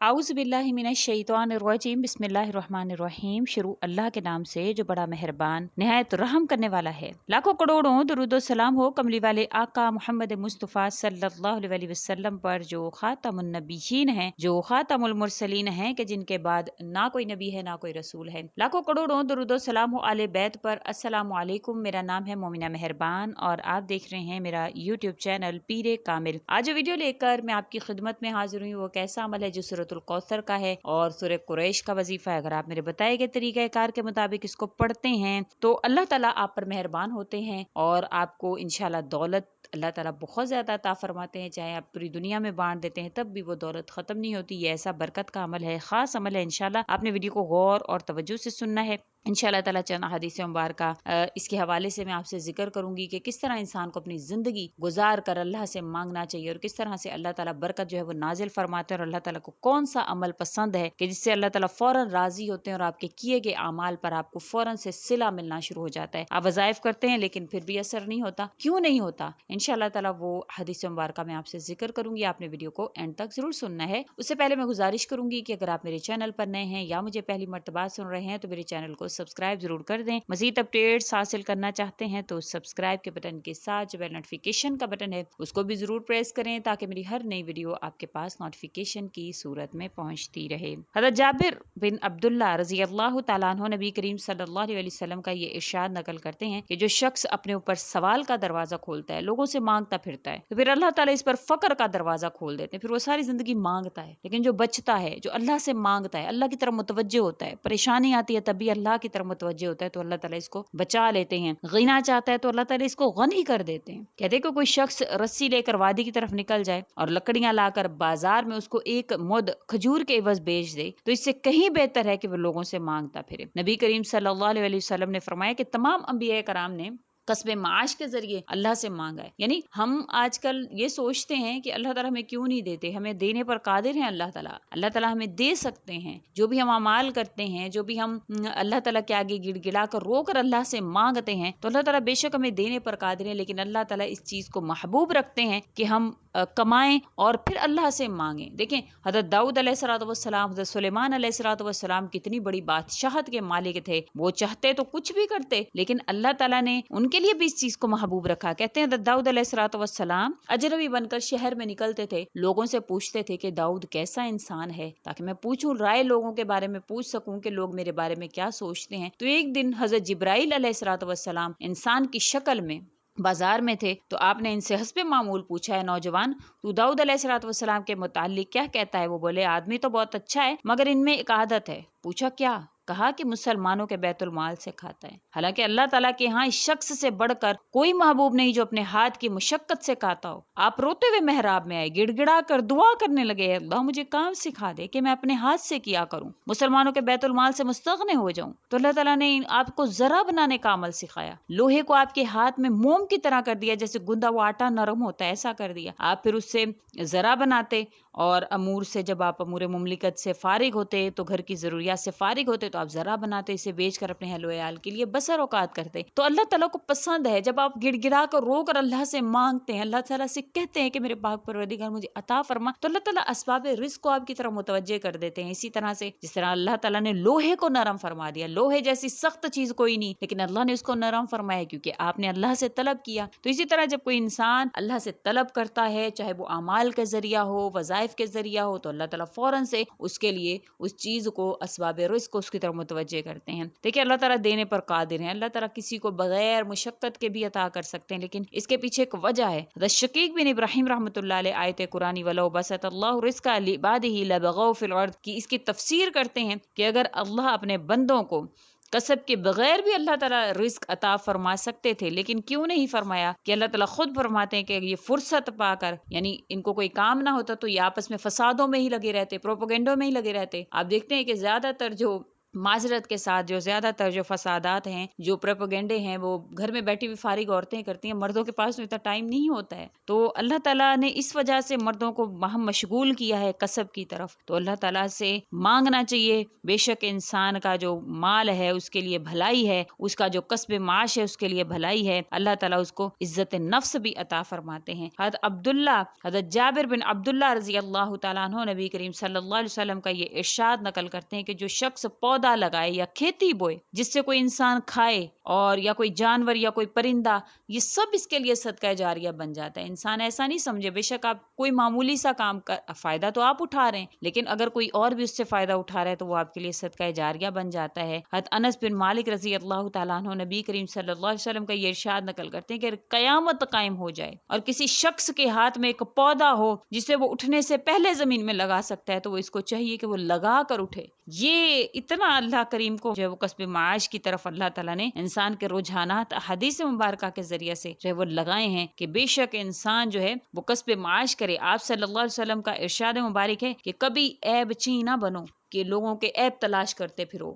आउज़ बिल्लाहि मिनश शैतानिर रजीम बिस्मिल्लाहिर्रहमानिर्रहीम। शुरू अल्लाह के नाम से जो बड़ा मेहरबान निहायत रहम करने वाला है। लाखों करोड़ों दुरूद सलाम हो कमली वाले आका मोहम्मद मुस्तफ़ा सल्लल्लाहु अलैहि वसल्लम पर, जो खातमुन नबीयीन हैं, जो खातमुल मुरसलीन हैं, कि जिनके बाद ना कोई नबी है ना कोई रसूल है। लाखों करोड़ों दुरूद सलाम हो आले बैत पर। अस्सलामु अलैकुम। मेरा नाम है मोमिना मेहरबान और आप देख रहे हैं मेरा यूट्यूब चैनल पीरे कामिल। आज जो वीडियो लेकर मैं आपकी खिदमत में हाजिर हुई वो कैसा अमल है जो सूरतुल कौसर का है और सूरह कुरैश का वजीफा है। अगर आप मेरे बताए गए तरीक़े कार के मुताबिक इसको पढ़ते हैं तो अल्लाह ताला आप पर मेहरबान होते हैं और आपको इंशाल्लाह दौलत अल्लाह ताला बहुत ज्यादा अता फरमाते हैं। चाहे आप पूरी दुनिया में बांट देते हैं तब भी वो दौलत खत्म नहीं होती। ये ऐसा बरकत का अमल है, खास अमल है। इंशाल्लाह आपने वीडियो को गौर और तवज्जो से सुनना है। इंशाल्लाह ताला चंद हदीस मुबारका इसके हवाले से मैं आपसे जिक्र करूंगी कि किस तरह इंसान को अपनी जिंदगी गुजार कर अल्लाह से मांगना चाहिए और किस तरह से अल्लाह ताला बरकत जो है वो नाजिल फरमाते हैं और अल्लाह ताला को कौन सा अमल पसंद है कि जिससे अल्लाह ताला फौरन राजी होते हैं और आपके किए गए अमाल पर आपको फौरन से सिला मिलना शुरू हो जाता है। आप वज़ाइफ करते हैं लेकिन फिर भी असर नहीं होता। क्यों नहीं होता? इंशाल्लाह ताला वो हदीस मुबारका मैं आपसे जिक्र करूंगी। आपने वीडियो को एंड तक जरूर सुनना है। उससे पहले मैं गुजारिश करूंगी कि अगर आप मेरे चैनल पर नए हैं या मुझे पहली मर्तबा सुन रहे हैं तो मेरे चैनल को सब्सक्राइब जरूर कर दें। मजीद अपडेट्स हासिल करना चाहते हैं तो सब्सक्राइब के बटन के साथ जो बेल नोटिफिकेशन का बटन है उसको भी जरूर प्रेस करें ताकि मेरी हर नई वीडियो आपके पास नोटिफिकेशन की सूरत में पहुंचती रहे। हज़रत जाबिर बिन अब्दुल्ला रजी अल्लाह तआला अन्हु नबी करीम सल्लल्लाहु अलैहि वसल्लम का ये इरशाद नकल करते हैं कि जो शख्स अपने ऊपर सवाल का दरवाजा खोलता है, लोगों से मांगता फिरता है, तो फिर अल्लाह ताला इस पर फकर का दरवाजा खोल देते हैं। फिर वो सारी जिंदगी मांगता है, लेकिन जो बचता है, जो अल्लाह से मांगता है, अल्लाह की तरफ मुतवज्जे होता है, परेशानी आती है तभी अल्लाह की तरफ मुतवज्जे होता है तो अल्लाह ताला इसको बचा लेते हैं। गीना चाहता है तो अल्लाह ताला इसको गनी कर देते हैं। कहते हैं कि कोई शख्स रस्सी लेकर वादी की तरफ निकल जाए और लकड़ियां लाकर बाजार में उसको एक मुद खजूर के एवज बेच दे तो इससे कहीं बेहतर है कि वो लोगों से मांगता फिरे। नबी करीम सल्लल्लाहु अलैहि वसल्लम ने फरमाया कि तमाम अंबिया कराम ने कस्बे माश के जरिए अल्लाह से मांगा है। यानी हम आजकल ये सोचते हैं कि अल्लाह ताला हमें क्यों नहीं देते, हमें देने पर कादिर है अल्लाह ताला। अल्लाह ताला हमें दे सकते हैं। जो भी हम अमाल करते हैं, जो भी हम अल्लाह ताला के आगे गिड़गिड़ा कर रो कर अल्लाह से मांगते हैं तो अल्लाह ताला बेशक हमें देने पर कादिर है। लेकिन अल्लाह ताला इस चीज को महबूब रखते हैं कि हम कमाएं और फिर अल्लाह से मांगें। देखें हज़रत दाऊद अलैहिस्सलाम, हज़रत सुलेमान अलैहिस्सलाम कितनी बड़ी बादशाहत के मालिक थे। वो चाहते तो कुछ भी करते लेकिन अल्लाह ताला ने उनके लिए भी इस चीज को महबूब रखा। कहते हैं दाऊद अलैहिस्सलाम अजनबी बनकर शहर में निकलते थे, लोगों से पूछते थे कि दाऊद कैसा इंसान है, ताकि मैं पूछूं, राय लोगों के बारे में पूछ सकूं कि लोग मेरे बारे में क्या सोचते हैं। तो एक दिन हज़रत जिब्राइल अलैहिस्सलाम इंसान की शक्ल में बाजार में थे तो आपने इनसे हस्बे मामूल पूछा है, नौजवान तू दाऊद अलैहिस्सलाम के मुताल्लिक क्या कहता है? वो बोले आदमी तो बहुत अच्छा है मगर इनमें एक आदत है। पूछा क्या? कहा कि मुसलमानों के बैतुल माल से खाता है। हालांकि अल्लाह ताला के यहाँ इस शख्स से बढ़कर कोई महबूब नहीं जो अपने हाथ की मुशक्कत से खाता हो। आप रोते हुए मेहराब में आए, गिड़गिड़ा कर दुआ करने लगे, अल्लाह मुझे काम सिखा दे कि मैं अपने हाथ से किया करूं, मुसलमानों के बैतुल माल से मुस्तगने हो जाऊं। तो अल्लाह ताला ने आपको जरा बनाने का अमल सिखाया, लोहे को आपके हाथ में मोम की तरह कर दिया, जैसे गुंदा हुआ आटा नरम होता है ऐसा कर दिया। आप फिर उससे जरा बनाते और अमूर से, जब आप अमूर मुमलिकत से फारिग होते तो घर की जरूरियात से फारिग होते तो आप जरा बनाते, इसे बेचकर अपने अहलो अयाल के लिए बसर औकात करते। तो अल्लाह ताला को पसंद है जब आप गिड़गिड़ा कर रो कर अल्लाह से मांगते हैं, अल्लाह ताला से कहते हैं कि मेरे पाक परवरदिगार मुझे अता फरमा, तो अल्लाह ताला असबाब रिज़्क़ को आपकी तरफ मुतवज्जे कर देते हैं। इसी तरह से जिस तरह अल्लाह ताला ने लोहे को नरम फरमा दिया, लोहे जैसी सख्त चीज कोई नहीं लेकिन अल्लाह ने उसको नरम फरमाया क्योंकि आपने अल्लाह से तलब किया। तो इसी तरह जब कोई इंसान अल्लाह से तलब करता है, चाहे वो अमाल के जरिया हो, वज़ाइफ के जरिया हो, तो अल्लाह ताला फौरन से उसके लिए उस चीज को, असबाब रिज़्क़ को उसकी तरफ मुतवज्जे करते हैं। देखिए अल्लाह ताला देने पर कादिर है। अल्लाह ताला किसी को बगैर मुशक्कत के भी अता कर सकते हैं, लेकिन इसके पीछे एक वजह है। हज़रत शकीक बिन इब्राहिम रहमतुल्लाह अलैह आयत कुरानी वलो बसतल्लाहु रिज़्क़ा लिइबादिही लबगौ फिल अर्द की इसकी तफसीर करते हैं कि अगर अल्लाह अपने बंदों को कसब के बगैर भी अल्लाह ताला रिस्क अता फरमा सकते थे, लेकिन क्यों नहीं फरमाया कि अल्लाह ताला खुद फरमाते हैं कि ये फुर्सत पाकर, यानी इनको कोई काम ना होता तो ये आपस में फसादों में ही लगे रहते, प्रोपोगेंडो में ही लगे रहते। आप देखते हैं कि ज्यादातर जो معذرت کے ساتھ جو زیادہ تر جو فسادات ہیں، جو پروپیگنڈے ہیں، وہ گھر میں بیٹھی ہوئی فارغ عورتیں کرتی ہیں، مردوں کے پاس تو اتنا ٹائم نہیں ہوتا ہے۔ تو اللہ تعالیٰ نے اس وجہ سے مردوں کو ہم مشغول کیا ہے کسب کی طرف، تو اللہ تعالیٰ سے مانگنا چاہیے۔ بے شک انسان کا جو مال ہے اس کے لیے بھلائی ہے، اس کا جو کسب معاش ہے اس کے لیے بھلائی ہے، اللہ تعالیٰ اس کو عزت نفس بھی عطا فرماتے ہیں۔ حضرت جابر بن عبداللہ رضی اللہ تعالیٰ عنہ نبی کریم صلی اللہ علیہ وسلم کا یہ ارشاد نقل کرتے ہیں کہ جو شخص پودا لگائے یا کھیتی بوئے جس سے کوئی انسان کھائے، اور یا کوئی جانور یا کوئی پرندہ، یہ سب اس کے لیے صدقہ جاریہ بن جاتا ہے۔ انسان ایسا نہیں سمجھے، بے شک آپ کوئی معمولی سا کام کا فائدہ تو آپ اٹھا رہے ہیں، لیکن اگر کوئی اور بھی اس سے فائدہ اٹھا رہا ہے تو وہ آپ کے لیے صدقہ جاریہ بن جاتا ہے۔ حضرت انس بن مالک رضی اللہ تعالیٰ عنہ نبی کریم صلی اللہ علیہ وسلم کا یہ ارشاد نقل کرتے ہیں کہ قیامت قائم ہو جائے اور کسی شخص کے ہاتھ میں ایک پودا ہو جسے وہ اٹھنے سے پہلے زمین میں لگا سکتا ہے، تو وہ اس کو چاہیے کہ وہ لگا کر اٹھے۔ یہ اتنا اللہ کریم کو جو ہے وہ کسب معاش کی طرف اللہ تعالیٰ نے انسان کے رجحانات حدیث مبارکہ کے ذریعے سے جو ہے وہ لگائے ہیں کہ بے شک انسان جو ہے وہ کسب معاش کرے۔ آپ صلی اللہ علیہ وسلم کا ارشاد مبارک ہے کہ کبھی عیب چی نہ بنو، کہ لوگوں کے عیب تلاش کرتے پھرو۔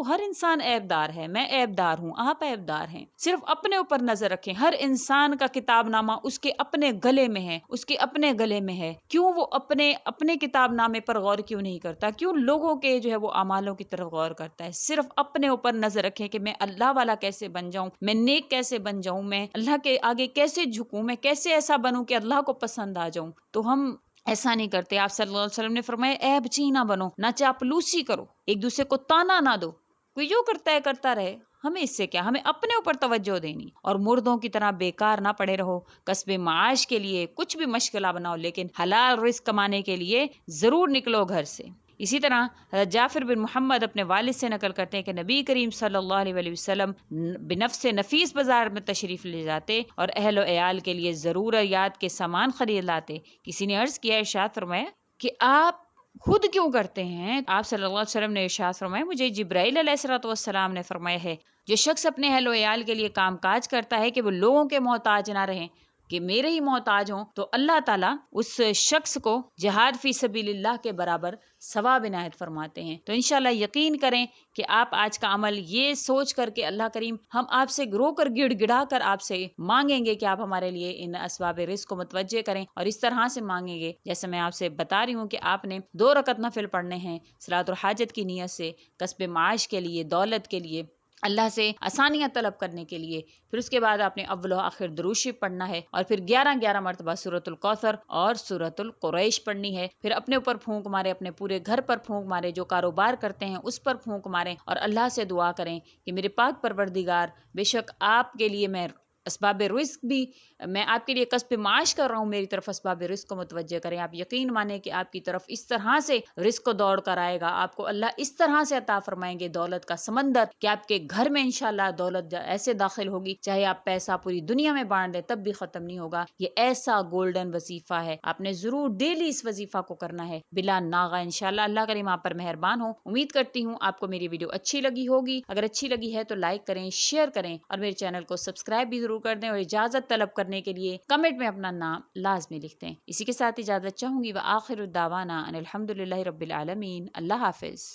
ہر انسان عیب دار ہے، میں عیب دار ہوں، آپ عیب دار ہیں۔ صرف اپنے اوپر نظر رکھیں، ہر انسان کا کتاب نامہ اس کے اپنے گلے میں ہے، اس کے اپنے گلے میں ہے۔ کیوں وہ اپنے کتاب نامے پر غور کیوں نہیں کرتا؟ کیوں لوگوں کے جو ہے وہ اعمالوں کی طرف غور کرتا ہے؟ صرف اپنے اوپر نظر رکھیں کہ میں اللہ والا کیسے بن جاؤں، میں نیک کیسے بن جاؤں، میں اللہ کے آگے کیسے جھکوں، میں کیسے ایسا بنوں کہ اللہ کو پسند آ جاؤں۔ تو ہم ایسا نہیں کرتے۔ آپ صلی اللہ علیہ وسلم نے فرمایا عیب چی نہ بنو، نہ چاپلوسی کرو، ایک دوسرے کو تانا نہ دو، کوئی جو کرتا ہے کرتا رہے، ہمیں اس سے کیا، ہمیں اپنے اوپر توجہ دینی، اور مردوں کی طرح بیکار نہ پڑے رہو۔ کسب معاش کے لیے کچھ بھی مشغلہ بناؤ، لیکن حلال رزق کمانے کے لیے ضرور نکلو گھر سے۔ اسی طرح حضرت جعفر بن محمد اپنے والد سے نقل کرتے ہیں کہ نبی کریم صلی اللہ علیہ وسلم بنفس نفیس بازار میں تشریف لے جاتے اور اہل و عیال کے لیے ضروریات کے سامان خرید لاتے۔ کسی نے عرض کیا، ارشاد فرمایا کہ آپ خود کیوں کرتے ہیں؟ آپ صلی اللہ علیہ وسلم نے ارشاد فرمایا، مجھے جبرائیل علیہ السلام نے فرمایا ہے جو شخص اپنے اہل و عیال کے لیے کام کاج کرتا ہے کہ وہ لوگوں کے محتاج نہ رہیں، کہ میرے ہی محتاج ہوں، تو اللہ تعالیٰ اس شخص کو جہاد فی سبیل اللہ کے برابر ثواب عنایت فرماتے ہیں۔ تو انشاءاللہ یقین کریں کہ آپ آج کا عمل یہ سوچ کر کے اللہ کریم ہم آپ سے رو کر گڑ گڑا کر آپ سے مانگیں گے کہ آپ ہمارے لیے ان اسباب رزق کو متوجہ کریں، اور اس طرح سے مانگیں گے جیسے میں آپ سے بتا رہی ہوں کہ آپ نے 2 رکعت نفل پڑھنے ہیں صلاۃ الحاجت کی نیت سے، کسب معاش کے لیے، دولت کے لیے، اللہ سے آسانیاں طلب کرنے کے لیے۔ پھر اس کے بعد آپ نے اول و آخر درود شریف پڑھنا ہے، اور پھر 11 مرتبہ سورۃ الکوثر اور سورۃ القریش پڑھنی ہے۔ پھر اپنے اوپر پھونک مارے، اپنے پورے گھر پر پھونک مارے، جو کاروبار کرتے ہیں اس پر پھونک ماریں، اور اللہ سے دعا کریں کہ میرے پاک پروردگار، بے شک آپ کے لیے میں اسباب رزق بھی، میں آپ کے لیے کسب معاش کر رہا ہوں، میری طرف اسباب رزق کو متوجہ کریں۔ آپ یقین مانیں کہ آپ کی طرف اس طرح سے رزق کو دوڑ کر آئے گا، آپ کو اللہ اس طرح سے عطا فرمائیں گے دولت کا سمندر، کہ آپ کے گھر میں انشاءاللہ دولت ایسے داخل ہوگی، چاہے آپ پیسہ پوری دنیا میں بانٹ دیں تب بھی ختم نہیں ہوگا۔ یہ ایسا گولڈن وظیفہ ہے، آپ نے ضرور ڈیلی اس وظیفہ کو کرنا ہے بلا ناغہ، انشاءاللہ اللہ کریم آپ پر مہربان ہو۔ امید کرتی ہوں آپ کو میری ویڈیو اچھی لگی ہوگی، اگر اچھی لگی ہے تو لائک کریں، شیئر کریں، اور میرے چینل کو سبسکرائب بھی ضرور کر دیں، اور اجازت طلب کرنے کے لیے کمنٹ میں اپنا نام لازمی لکھ دیں۔ اسی کے ساتھ اجازت چاہوں گی، وآخر الدعوانا ان الحمدللہ رب العالمین۔ اللہ حافظ۔